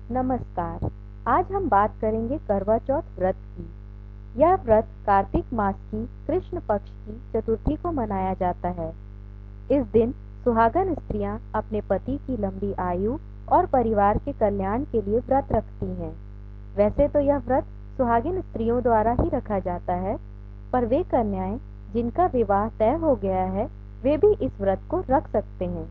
नमस्कार। आज हम बात करेंगे करवा चौथ व्रत की। यह व्रत कार्तिक मास की कृष्ण पक्ष की चतुर्थी को मनाया जाता है। इस दिन सुहागन स्त्रियां अपने पति की लंबी आयु और परिवार के कल्याण के लिए व्रत रखती हैं। वैसे तो यह व्रत सुहागिन स्त्रियों द्वारा ही रखा जाता है, पर वे कन्याएं जिनका विवाह तय हो गया है वे भी इस व्रत को रख सकते हैं।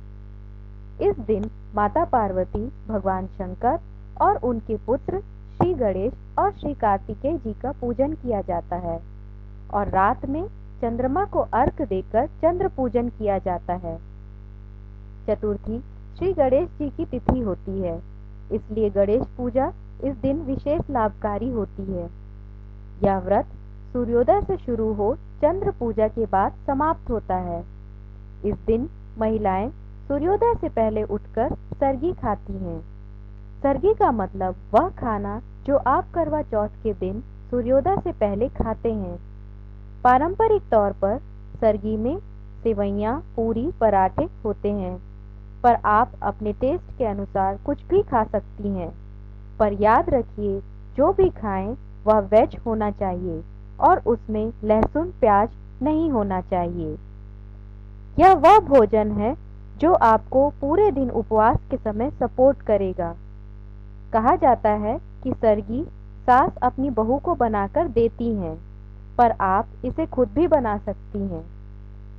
इस दिन माता पार्वती, भगवान शंकर और उनके पुत्र श्री गणेश और श्री कार्तिकेय जी का पूजन किया जाता है और रात में चंद्रमा को अर्घ्य देकर चंद्र पूजन किया जाता है। चतुर्थी श्री गणेश जी की तिथि होती है, इसलिए गणेश पूजा इस दिन विशेष लाभकारी होती है। यह व्रत सूर्योदय से शुरू हो चंद्र पूजा के बाद समाप्त होता है। इस दिन महिलाएं सूर्योदय से पहले उठकर सरगी खाती हैं। सरगी का मतलब वह खाना जो आप करवा चौथ के दिन सूर्योदय से पहले खाते हैं। पारंपरिक तौर पर सरगी में सेवइयां, पूरी, पराठे होते हैं, पर आप अपने टेस्ट के अनुसार कुछ भी खा सकती हैं। पर याद रखिए, जो भी खाएं वह वेज होना चाहिए और उसमें लहसुन प्याज नहीं होना चाहिए। यह वह भोजन है जो आपको पूरे दिन उपवास के समय सपोर्ट करेगा। कहा जाता है कि सरगी सास अपनी बहू को बनाकर देती हैं, पर आप इसे खुद भी बना सकती हैं।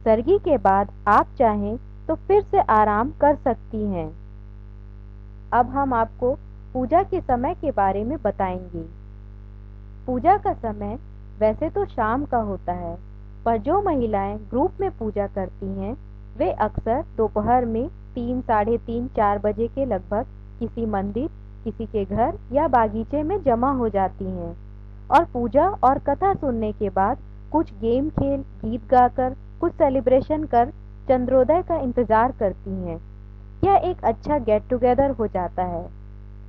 सरगी के बाद आप चाहें तो फिर से आराम कर सकती हैं। अब हम आपको पूजा के समय के बारे में बताएंगे। पूजा का समय वैसे तो शाम का होता है, पर जो महिलाएं ग्रुप में पूजा करती हैं वे अक्सर दोपहर में 3, साढ़े 3, 4 बजे के लगभग किसी मंदिर, किसी के घर या बागीचे में जमा हो जाती हैं और पूजा और कथा सुनने के बाद कुछ गेम खेल, गीत गाकर, कुछ सेलिब्रेशन कर चंद्रोदय का इंतजार करती हैं। यह एक अच्छा गेट टुगेदर हो जाता है।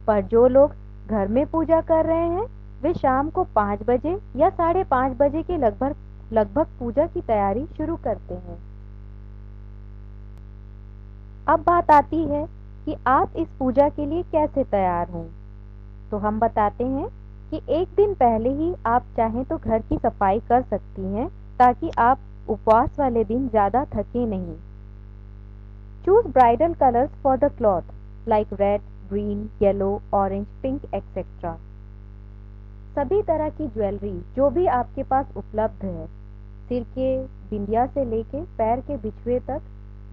पर जो लोग घर में पूजा कर रहे हैं वे शाम को 5 बजे या साढ़े 5 बजे के लगभग पूजा की तैयारी शुरू करते हैं। अब बात आती है कि आप इस पूजा के लिए कैसे तैयार हों। तो हम बताते हैं कि एक दिन पहले ही आप चाहें तो घर की सफाई कर सकती हैं, ताकि आप उपवास वाले दिन ज़्यादा थके नहीं। Choose bridal colours for the cloth like red, green, yellow, orange, pink etcetera. सभी तरह की ज्वेलरी जो भी आपके पास उपलब्ध है, सिर के बिंदिया से लेके पैर के बिछुए तक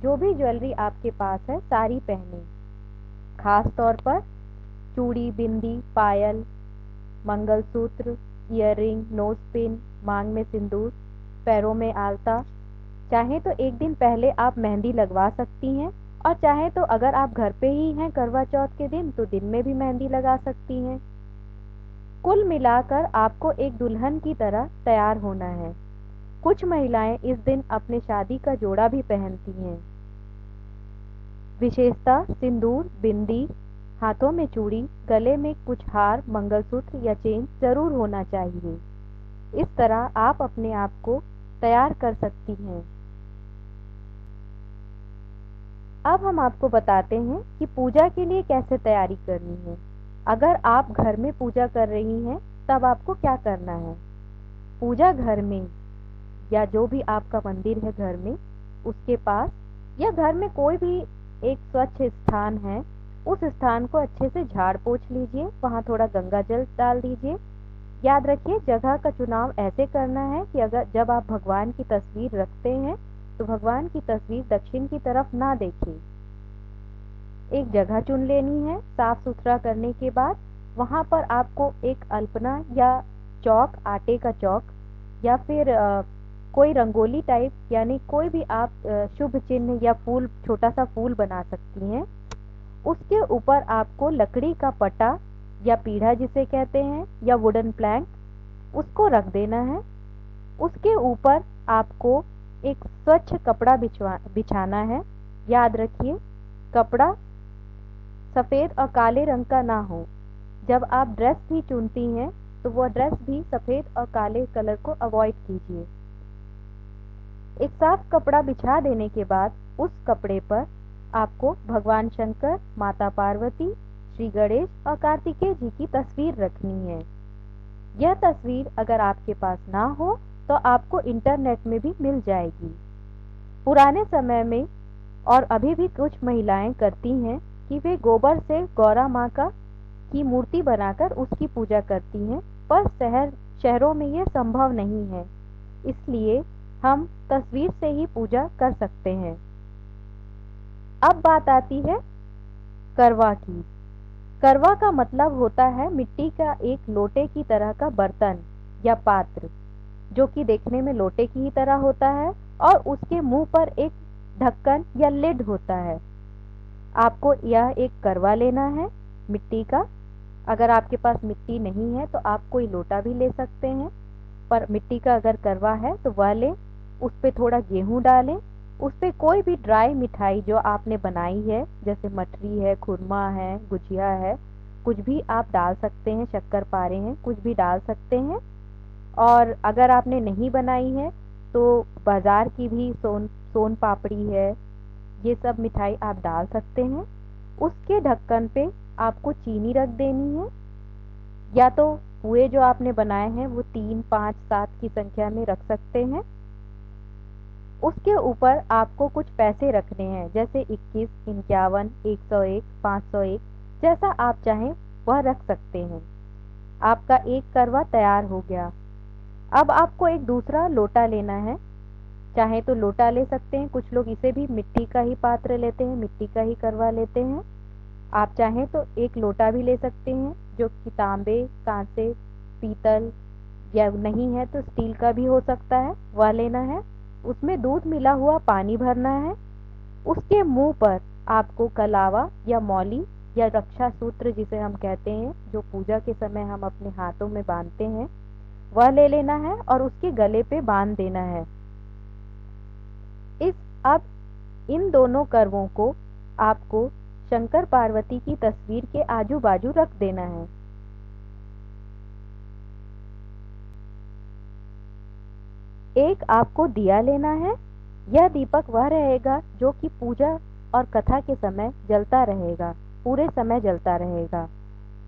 जो भी ज्वेलरी आपके पास है सारी पहने। खास तौर पर चूड़ी, बिंदी, पायल, मंगलसूत्र, ईयररिंग, नोज पिन, मांग में सिंदूर, पैरों में आलता। चाहे तो एक दिन पहले आप मेहंदी लगवा सकती हैं और चाहे तो अगर आप घर पे ही हैं करवा चौथ के दिन तो दिन में भी मेहंदी लगा सकती हैं। कुल मिलाकर आपको एक दुल्हन की तरह तैयार होना है। कुछ महिलाएं इस दिन अपने शादी का जोड़ा भी पहनती हैं। विशेषता सिंदूर, बिंदी, हाथों में चूड़ी, गले में कुछ हार, मंगलसूत्र या चेन जरूर होना चाहिए। इस तरह आप अपने आप को तैयार कर सकती हैं। अब हम आपको बताते हैं कि पूजा के लिए कैसे तैयारी करनी है। अगर आप घर में पूजा कर रही हैं तब आपको क्या करना है। पूजा घर में या जो भी आपका मंदिर है घर में उसके पास या घर में कोई भी एक स्वच्छ स्थान है, उस स्थान को अच्छे से झाड़ पोंछ लीजिए, वहाँ थोड़ा गंगा जल डाल दीजिए। याद रखिए, जगह का चुनाव ऐसे करना है कि अगर जब आप भगवान की तस्वीर रखते हैं तो भगवान की तस्वीर दक्षिण की तरफ ना देखें। एक जगह चुन लेनी है। साफ सुथरा करने के बाद वहाँ पर आपको एक अल्पना या चौक, आटे का चौक या फिर कोई रंगोली टाइप यानी कोई भी आप शुभ चिन्ह या फूल, छोटा सा फूल बना सकती हैं। उसके ऊपर आपको लकड़ी का पटा या पीढ़ा जिसे कहते हैं या वुडन प्लैंक, उसको रख देना है। उसके ऊपर आपको एक स्वच्छ कपड़ा बिछाना है। याद रखिए, कपड़ा सफ़ेद और काले रंग का ना हो। जब आप ड्रेस भी चुनती हैं तो वह ड्रेस भी सफ़ेद और काले कलर को अवॉइड कीजिए। एक साफ कपड़ा बिछा देने के बाद उस कपड़े पर आपको भगवान शंकर, माता पार्वती, श्री गणेश और कार्तिकेय जी की तस्वीर रखनी है। यह तस्वीर अगर आपके पास ना हो तो आपको इंटरनेट में भी मिल जाएगी। पुराने समय में और अभी भी कुछ महिलाएं करती हैं कि वे गोबर से गौरा माँ की मूर्ति बनाकर उसकी पूजा करती हैं, पर शहरों में यह संभव नहीं है, इसलिए हम तस्वीर से ही पूजा कर सकते हैं। अब बात आती है करवा की। करवा का मतलब होता है मिट्टी का एक लोटे की तरह का बर्तन या पात्र, जो कि देखने में लोटे की ही तरह होता है और उसके मुंह पर एक ढक्कन या लिड होता है। आपको यह एक करवा लेना है मिट्टी का। अगर आपके पास मिट्टी नहीं है तो आप कोई लोटा भी ले सकते हैं, पर मिट्टी का अगर करवा है तो वह लें। उस पर थोड़ा गेहूं डालें, उस पर कोई भी ड्राई मिठाई जो आपने बनाई है, जैसे मठरी है, खुरमा है, गुजिया है, कुछ भी आप डाल सकते हैं, शक्करपारे हैं, कुछ भी डाल सकते हैं। और अगर आपने नहीं बनाई है तो बाजार की भी सोन पापड़ी है, ये सब मिठाई आप डाल सकते हैं। उसके ढक्कन पे आपको चीनी रख देनी है, या तो पुए जो आपने बनाए हैं वो 3, 5, 7 की संख्या में रख सकते हैं। उसके ऊपर आपको कुछ पैसे रखने हैं, जैसे 21, 51, 101, 501, जैसा आप चाहें वह रख सकते हैं। आपका एक करवा तैयार हो गया। अब आपको एक दूसरा लोटा लेना है। चाहे तो लोटा ले सकते हैं, कुछ लोग इसे भी मिट्टी का ही पात्र लेते हैं, मिट्टी का ही करवा लेते हैं। आप चाहें तो एक लोटा भी ले सकते हैं जो कि तांबे, कांसे, पीतल या नहीं है तो स्टील का भी हो सकता है, वह लेना है। उसमें दूध मिला हुआ पानी भरना है। उसके मुंह पर आपको कलावा या मौली या रक्षा सूत्र जिसे हम कहते हैं, जो पूजा के समय हम अपने हाथों में बांधते हैं, वह ले लेना है और उसके गले पे बांध देना है। अब इन दोनों करवों को आपको शंकर पार्वती की तस्वीर के आजू बाजू रख देना है। एक आपको दिया लेना है। यह दीपक वह रहेगा जो कि पूजा और कथा के समय जलता रहेगा, पूरे समय जलता रहेगा।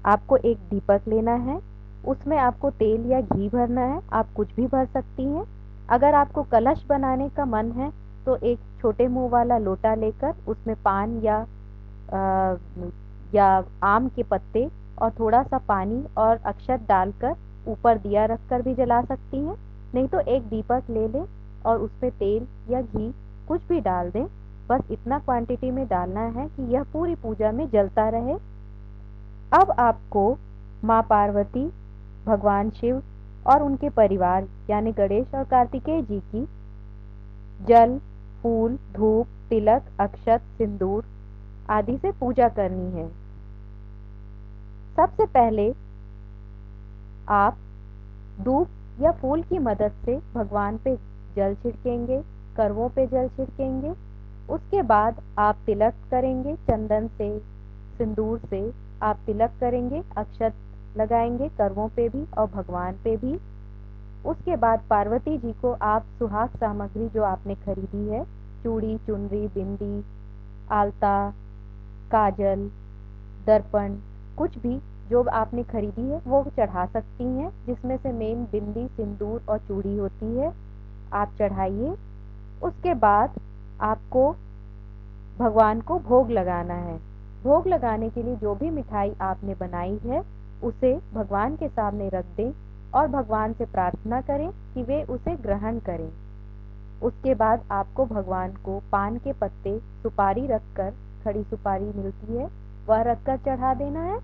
आपको एक दीपक लेना है, उसमें आपको तेल या घी भरना है, आप कुछ भी भर सकती हैं। अगर आपको कलश बनाने का मन है तो एक छोटे मुंह वाला लोटा लेकर उसमें पान या आम के पत्ते और थोड़ा सा पानी और अक्षत डालकर ऊपर दिया रखकर भी जला सकती हैं। नहीं तो एक दीपक ले लें और उसमें तेल या घी कुछ भी डाल दें। बस इतना क्वांटिटी में डालना है कि यह पूरी पूजा में जलता रहे। अब आपको माँ पार्वती, भगवान शिव और उनके परिवार यानी गणेश और कार्तिकेय जी की जल, फूल, धूप, तिलक, अक्षत, सिंदूर आदि से पूजा करनी है। सबसे पहले आप धूप या फूल की मदद से भगवान पे जल छिड़केंगे, करवों पे जल छिड़केंगे। उसके बाद आप तिलक करेंगे, चंदन से, सिंदूर से आप तिलक करेंगे, अक्षत लगाएंगे करवों पे भी और भगवान पे भी। उसके बाद पार्वती जी को आप सुहाग सामग्री जो आपने खरीदी है, चूड़ी, चुनरी, बिंदी, आलता, काजल, दर्पण, कुछ भी जो आपने खरीदी है वो चढ़ा सकती हैं, जिसमें से मेन बिंदी, सिंदूर और चूड़ी होती है, आप चढ़ाइए। उसके बाद आपको भगवान को भोग लगाना है। भोग लगाने के लिए जो भी मिठाई आपने बनाई है उसे भगवान के सामने रख दें और भगवान से प्रार्थना करें कि वे उसे ग्रहण करें। उसके बाद आपको भगवान को पान के पत्ते, सुपारी रखकर, खड़ी सुपारी मिलती है वह रखकर चढ़ा देना है